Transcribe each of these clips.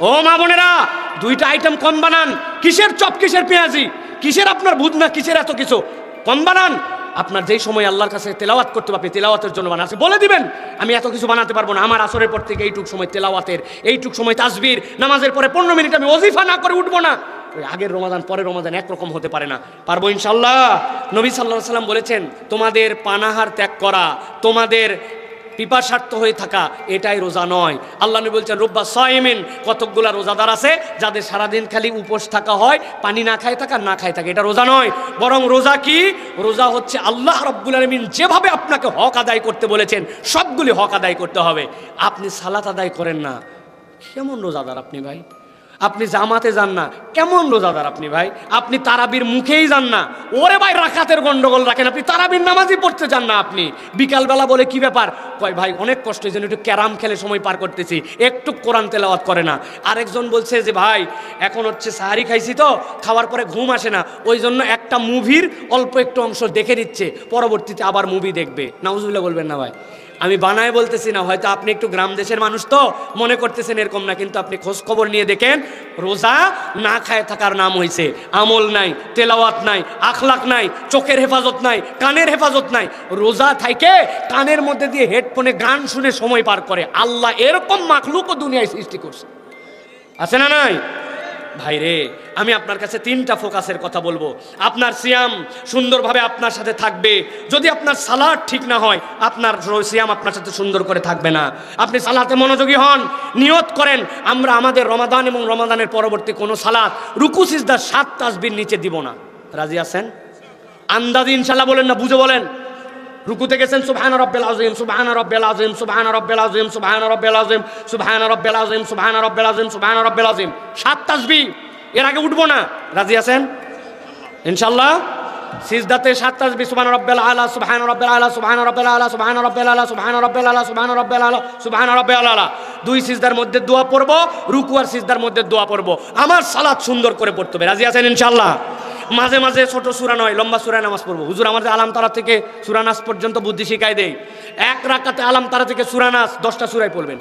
ও মা বোনেরা, দুইটা আইটেম কম বানান। কিসের চপ, কিসের পেঁয়াজি, কিসের আপনার বুধ না কিসের এত কিছু, কম বানান। আপনার যেই সময় আল্লাহর কাছে তেলাওয়াত করতে পারবে, তেলাওয়াতের জন্য বানাচ্ছি বলে দিবেন আমি এত কিছু বানাতে পারবো না, আমার আসরের পর থেকে এইটুক সময় তেলাওয়াতের, এইটুক সময় তাসবির, নামাজের পরে 15 মিনিট আমি ওজিফা না করে উঠবো না। ওই আগের রমাদান পরের রমাদান একরকম হতে পারে না, পারবো ইনশাল্লাহ। নবী সাল্লাল্লাহু আলাইহি সাল্লাম বলেছেন, তোমাদের পানাহার ত্যাগ করা, তোমাদের পিপাসার্থ হয়ে থাকা, এটাই রোজা নয়। আল্লাহ নবী বলছেন, রুব্বা সাইমিন, কতকগুলা রোজাদার আছে যাদের সারাদিন খালি উপোস থাকা হয়, পানি না খায় থাকা, না খায় থাকে, এটা রোজা নয়। বরং রোজা কি? রোজা হচ্ছে আল্লাহ রাব্বুল আলামিন যেভাবে আপনাকে হক আদায় করতে বলেছেন সবগুলি হক আদায় করতে হবে। আপনি সালাত আদায় করেন না, কেমন রোজাদার আপনি ভাই? আপনি জামাতে যান না, কেমন রোজাদার আপনি ভাই? আপনি তারাবির মুখেই যান না, ওরে ভাই রাকাতের গন্ডগোল রাখেন, আপনি তারাবির নামাজই পড়তে যান না। আপনি বিকালবেলা বলে কি ব্যাপার, কয় ভাই অনেক কষ্ট হয়েছে, একটু ক্যারাম খেলে সময় পার করতেছি, একটু কোরআন তেলাওয়াত করে না। আরেকজন বলছে যে ভাই এখন হচ্ছে সাহারি খাইছি তো, খাওয়ার পরে ঘুম আসে না, ওই জন্য একটা মুভির অল্প একটু অংশ দেখে নিচ্ছে, পরবর্তীতে আবার মুভি দেখবে। নাউজুবিল্লাহ বলবেন না ভাই, আমি বানায় বলতেছি না, হয়তো আপনি একটু গ্রাম দেশের মানুষ তো মনে করতেছেন এরকম না, কিন্তু আপনি খোঁজ খবর নিয়ে দেখেন, রোজা না খায় থাকার নাম হয়েছে আমল নাই, তেলাওয়াত নাই, আখলাক নাই, চোখের হেফাজত নাই, কানের হেফাজত নাই। রোজা থাকে কানের মধ্যে দিয়ে হেডফোনে গান শুনে সময় পার করে। আল্লাহ এরকম মাখলুকও দুনিয়ায় সৃষ্টি করছে, আছে না নাই? ভাই রে, আমি আপনার কাছে 3টা ফোকাসের কথা বলবো। আপনার সিয়াম সুন্দরভাবে আপনার সাথে থাকবে যদি আপনার সালাত ঠিক না হয়, আপনার সিয়াম আপনার সাথে সুন্দর করে থাকবে না। আপনি সালাতে মনোযোগী হন, নিয়ত করেন আমরা আমাদের রমাদান এবং রমাদানের পরবর্তী কোনো সালাত রুকু সিজদা 7 তাসবির নিচে দিব না। রাজি আছেন? আন্দাজি ইনশাআল্লাহ বলেন না, বুঝে বলেন। রুকুতে গেছেন সুবহান রাব্বিল আযীম, সুবহান রাব্বিল আযীম, সুবহান রাব্বিল আযীম, সুবহান রাব্বিল আযীম, সুবহান রাব্বিল আযীম, সুবহান রাব্বিল আযীম, সুবহান রাব্বিল আযীম, 7 তাসবিহ, এর আগে উঠবো না। রাজি আছেন ইনশাআল্লাহ? সিজদাতে 7 তাসবিহ, সুবহান রাব্বিল আলা, সুবহান রাব্বিল আলা, সুবহান রাব্বিল আলা, সুবহান রাব্বিল আলা, সুবহান রাব্বিল আলা, সুবহান রাব্বিল আলা, সুবহান রাব্বিল আলা। 2 সিজদার মধ্যে দোয়া পড়ব, রুকু আর সিজদার মধ্যে দোয়া পড়ব, আমার সালাত সুন্দর করে পড়তে হবে। রাজি আছেন ইনশাআল্লাহ? মাঝে মাঝে ছোট সূরা নয়, লম্বা সূরায় নামাজ পড়বো। হুজুর আমাদের আলাম তারা থেকে সূরা নাস পর্যন্ত বুদ্ধি শিখাই দেয়, এক রাকাতে আলাম তারা থেকে সূরা নাস 10টা সূরায় পড়বেন,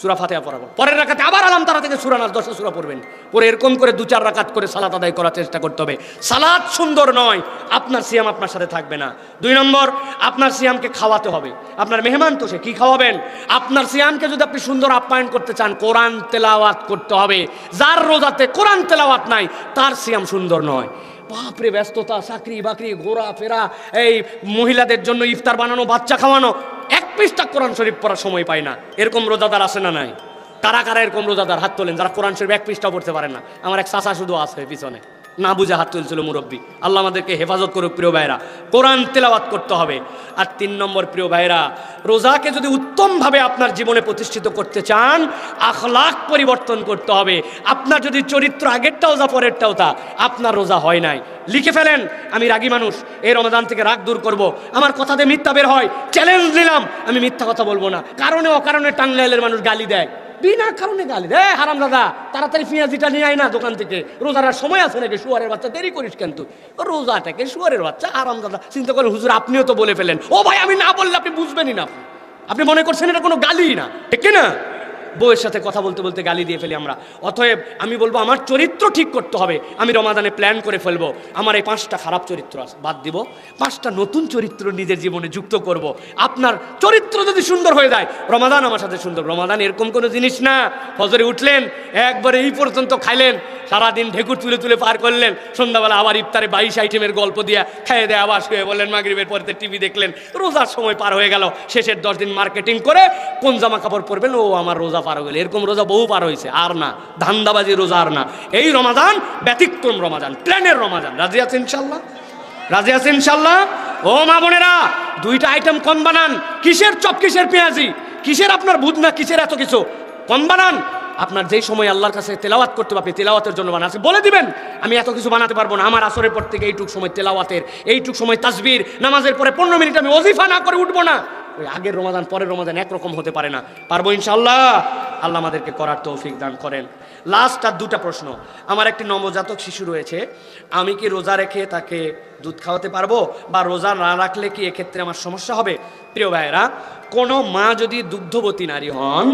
সূরা ফাতিহা পড়াবো, পরের রাকাতে আবার আলাম তারা থেকে সূরা নাস 10টা সূরা পড়বেন, পরে এরকম করে 2-4 রাকাত করে সালাত আদায় করার চেষ্টা করতে হবে। সালাত সুন্দর নয়, আপনার সিয়াম আপনার সাথে থাকবে না। 2 নম্বর, আপনার সিয়ামকে খাওয়াতে হবে। আপনার মেহমান তো সে, কি খাওয়াবেন? আপনার সিয়ামকে যদি আপনি সুন্দর আপ্যায়ন করতে চান, কোরআন তেলাওয়াত করতে হবে। যার রোজাতে কোরআন তেলাওয়াত নাই তার সিয়াম সুন্দর নয়। বাপরে ব্যস্ততা, চাকরি বাকরি, ঘোরা ফেরা, এই মহিলাদের জন্য ইফতার বানানো, বাচ্চা খাওয়ানো, 1 পৃষ্ঠা কোরআন শরীফ পড়ার সময় পায় না, এরকম রোজাদার আছে না নাই? কারা কারা এরকম রোজাদার হাত তোলেন যারা কোরআন শরীফ 1 পৃষ্ঠা পড়তে পারে না? আমার এক চাচা শুধু আছে পিছনে, না বুঝে হাত তুলছিল মুরব্বী। আল্লাহ আমাদেরকে হেফাজত করুক। প্রিয় ভাইরা, কোরআন তেলাওয়াত করতে হবে। আর 3 নম্বর, প্রিয় ভাইরা, রোজাকে যদি উত্তমভাবে আপনার জীবনে প্রতিষ্ঠিত করতে চান, আখলাক পরিবর্তন করতে হবে। আপনার যদি চরিত্র আগেরটাও যা পরেরটাও তা, আপনার রোজা হয় নাই। লিখে ফেলেন, আমি রাগী মানুষ, এই রমাদান থেকে রাগ দূর করব। আমার কথাতে মিথ্যা বের হয়, চ্যালেঞ্জ নিলাম, আমি মিথ্যা কথা বলবো না। কারণে অকারণে টাঙ্গাইলের মানুষ গালি দেয়, বিনা কারণে গালি দেয়। হারাম দাদা, তাড়াতাড়ি পেঁয়াজিটা নিয়ে আয় না দোকান থেকে, রোজার সময় আছে নাকি? শুয়ারের বাচ্চা, দেরি করিস কেন তুই? রোজাটাকে শুয়ারের বাচ্চা, হারাম দাদা। চিন্তা করেন, হুজুর আপনিও তো বলে ফেলেন। ও ভাই, আমি না বললে আপনি বুঝবেনই না, আপনি মনে করছেন এটা কোনো গালি না, ঠিক না? বউয়ের সাথে কথা বলতে বলতে গালি দিয়ে ফেলি আমরা। অতএব আমি বলবো আমার চরিত্র ঠিক করতে হবে। আমি রমাদানে প্ল্যান করে ফেলবো, আমার এই 5টা খারাপ চরিত্র আছে বাদ দিব, 5টা নতুন চরিত্র নিজের জীবনে যুক্ত করব। আপনার চরিত্র যদি সুন্দর হয়ে যায়, রমাদান আমার সাথে সুন্দর। রমাদান এরকম কোনো জিনিস না, ফজরে উঠলেন একবারে এই পর্যন্ত খাইলেন, সারাদিন ঢেকুর তুলে তুলে পার করলেন, সন্ধ্যাবেলা আবার ইফতারে 22 আইটেমের গল্প দিয়া খাইয়ে দেয়, আবার শুয়ে বললেন, মাগরিবের পরে টিভি দেখলেন, রোজার সময় পার হয়ে গেল। শেষের 10 দিন মার্কেটিং করে কোন জামা কাপড় পরবেন, ও আমার রোজা পার হয়ে গেল। এরকম রোজা বহু পার হয়েছে, আর না, ধান্দাবাজি রোজা আর না। এই রমাদান ব্যতিক্রম রমাদান, প্ল্যানের রমাদান। রাজি আছেন ইনশাল্লাহ? রাজি আছেন ইনশাল্লাহ? ও মা বোনেরা, 2টা আইটেম কম বানান। কিসের চপ, কিসের পেঁয়াজি, কিসের আপনার বুধ না কিসের এত কিছু, কম বানান। আপনার যেই সময় আল্লাহর কাছে তেলাওয়াত করতে পারবে, তেলাওয়াতের জন্য বানাচ্ছি বলে দিবেন আমি এত কিছু বানাতে পারবো না, আমার আসরের পর থেকে এইটুক সময় তেলাওয়াতের, এইটুক সময় তাসবির, নামাজের পরে 15 মিনিট আমি ওজিফা না করে উঠবো না। ওই আগের রমাদান পরের রমাদান একরকম হতে পারে না, পারবো ইনশাআল্লাহ। আল্লাহ আমাদেরকে করার তৌফিক দান করেন। লাস্ট আর 2টা প্রশ্ন। আমার একটি নবজাতক শিশু রয়েছে, আমি কি রোজা রেখে তাকে দুধ খাওয়াতে পারবো, বা রোজা না রাখলে কি এক্ষেত্রে আমার সমস্যা হবে? প্রিয় ভাইয়েরা, কোনো মা যদি দুগ্ধবতী নারী হন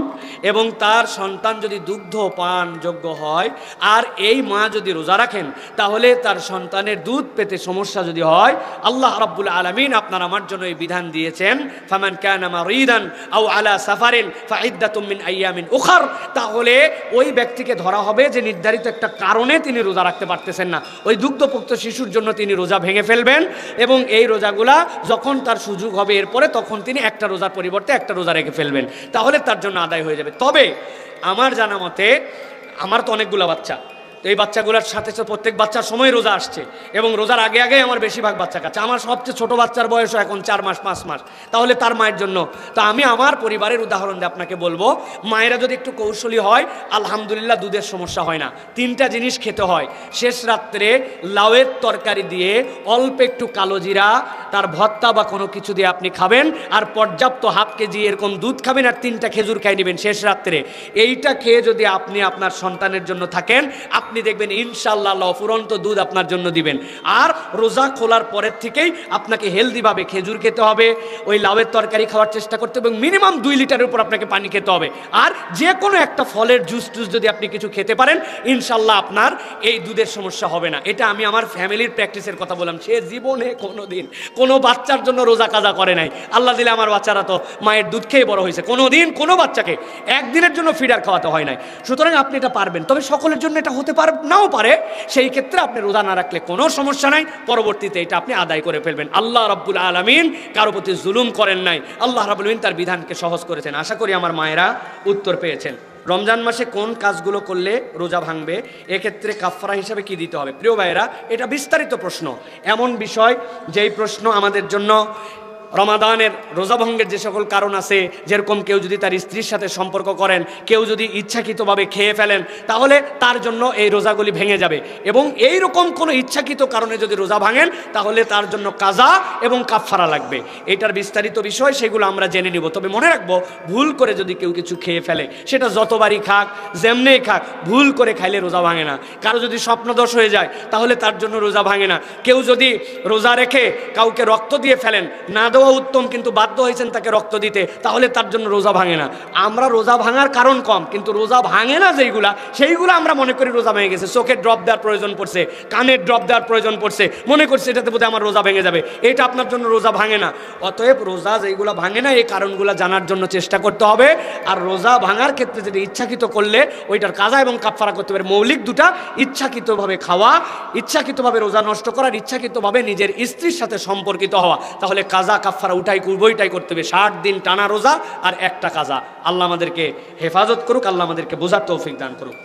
এবং তার সন্তান যদি দুগ্ধ পান যোগ্য হয়, আর এই মা যদি রোজা রাখেন, তাহলে তার সন্তানের দুধ পেতে সমস্যা যদি হয়, আল্লাহ রাব্বুল আলামিন আপনার আমার জন্য এই বিধান দিয়েছেন, ফামান কানা মারিদান আও আলা সাফারিন ফাইদ্দাতুম মিন আইয়ামিন উখর। তাহলে ওই ব্যক্তিকে ধরা হবে যে নির্ধারিত একটা কারণে তিনি রোজা রাখতে পারতেছেন না, ওই দুগ্ধপুক্ত শিশুর জন্য তিনি রোজা ভেঙে ফেলবেন, এবং এই রোজাগুলা যখন তার সুযোগ হবে এরপরে, তখন তিনি একটা রোজার পরিবর্তে একটা রোজা রেখে ফেলবেন, তাহলে তার জন্য আদায় হয়ে যাবে। তবে আমার জানা মতে, আমার তো অনেকগুলো বাচ্চা, তো এই বাচ্চাগুলোর সাথে প্রত্যেক বাচ্চার সময় রোজা আসছে, এবং রোজার আগে আগে আমার বেশিরভাগ বাচ্চা কাছে, আমার সবচেয়ে ছোট বাচ্চার বয়সও এখন 4 মাস 5 মাস, তাহলে তার মায়ের জন্য। তো আমি আমার পরিবারের উদাহরণ দিয়ে আপনাকে বলবো, মায়েরা যদি একটু কৌশলী হয়, আলহামদুলিল্লাহ দুধের সমস্যা হয় না। 3টা জিনিস খেতে হয়, শেষ রাত্রে লাউয়ের তরকারি দিয়ে অল্প একটু কালো জিরা, তার ভর্তা বা কোনো কিছু দিয়ে আপনি খাবেন, আর পর্যাপ্ত ½ কেজি এরকম দুধ খাবেন, আর 3টা খেজুর খাই নেবেন শেষ রাত্রে। এইটা খেয়ে যদি আপনি আপনার সন্তানের জন্য থাকেন, আপনি দেখবেন ইনশাআল্লাহ আল্লাহ ফুরন্ত দুধ আপনার জন্য দিবেন। আর রোজা খোলার পরের থেকেই আপনাকে হেলদিভাবে খেজুর খেতে হবে, ওই লাউয়ের তরকারি খাওয়ার চেষ্টা করতে হবে, এবং মিনিমাম 2 লিটারের উপর আপনাকে পানি খেতে হবে। আর যে কোনো একটা ফলের জুস টুস যদি আপনি কিছু খেতে পারেন, ইনশাআল্লাহ আপনার এই দুধের সমস্যা হবে না। এটা আমি আমার ফ্যামিলির প্র্যাকটিসের কথা বললাম। সে জীবনে কোনো দিন কোনো বাচ্চার জন্য রোজা কাজা করে নাই। আল্লাহ দিলে আমার বাচ্চারা তো মায়ের দুধ খেয়ে বড় হয়েছে, কোনো দিন কোনো বাচ্চাকে একদিনের জন্য ফিডার খাওয়াতে হয় নাই। সুতরাং আপনি এটা পারবেন, তবে সকলের জন্য এটা হতে পারে নাও পারে, সেই ক্ষেত্রে আপনি রোজা না রাখলে কোনো সমস্যা নাই, পরবর্তীতে এটা আপনি আদায় করে ফেলবেন। আল্লাহ রাব্বুল আলামিন কারো প্রতি জুলুম করেন নাই, আল্লাহ রাব্বুল আলামিন তার বিধানকে সহজ করেছেন। আশা করি আমার মায়েরা উত্তর পেয়েছেন। রমজান মাসে কোন কাজগুলো করলে রোজা ভাঙবে, এক্ষেত্রে কাফারা হিসাবে কি দিতে হবে? প্রিয় ভাইয়েরা, এটা বিস্তারিত প্রশ্ন, এমন বিষয় যেই প্রশ্ন আমাদের জন্য রমাদানের রোজা ভঙ্গের যে সকল কারণ আছে, যেরকম কেউ যদি তার স্ত্রীর সাথে সম্পর্ক করেন, কেউ যদি ইচ্ছাকৃতভাবে খেয়ে ফেলেন, তাহলে তার জন্য এই রোজাগুলি ভেঙে যাবে। এবং এই রকম কোনো ইচ্ছাকৃত কারণে যদি রোজা ভাঙেন, তাহলে তার জন্য কাজা এবং কাফারা লাগবে। এটার বিস্তারিত বিষয়, সেগুলো আমরা জেনে নিব। তবে মনে রাখবো, ভুল করে যদি কেউ কিছু খেয়ে ফেলে, সেটা যতবারই খাক যেমনেই খাক, ভুল করে খাইলে রোজা ভাঙে না। কারো যদি স্বপ্নদোষ হয়ে যায়, তাহলে তার জন্য রোজা ভাঙে না। কেউ যদি রোজা রেখে কাউকে রক্ত দিয়ে ফেলেন, না দেওয়া উত্তম, কিন্তু বাধ্য হয়েছেন তাকে রক্ত দিতে, তাহলে তার জন্য রোজা ভাঙে না। আমরা রোজা ভাঙার কারণ কম, কিন্তু রোজা ভাঙে না সেইগুলো আমরা মনে করি রোজা ভেঙে গেছে। চোখের ড্রপ দেওয়ার প্রয়োজন পড়ছে, কানের ড্রপ দেওয়ার প্রয়োজন পড়ছে, মনে করছে এটাতে বোধহয় আমার রোজা ভেঙে যাবে, এটা আপনার জন্য রোজা ভাঙে না। অতএব রোজা যেগুলো ভাঙে না, এই কারণগুলো জানার জন্য চেষ্টা করতে হবে। আর রোজা ভাঙার ক্ষেত্রে যেটা ইচ্ছাকৃত করলে, ওইটার কাজা এবং কাফারা করতে পারে। মৌলিক দুটা, ইচ্ছাকৃতভাবে খাওয়া, ইচ্ছাকৃতভাবে রোজা নষ্ট করার, ইচ্ছাকৃতভাবে নিজের স্ত্রীর সাথে সম্পর্কিত হওয়া, তাহলে কাজা কাফারা উভয়টাই করতে হবে। 60 দিন টানা রোজা আর একটা কাজা। আল্লাহ আমাদেরকে হেফাজত করুক, আল্লাহ আমাদেরকে বোঝার তৌফিক দান করুক।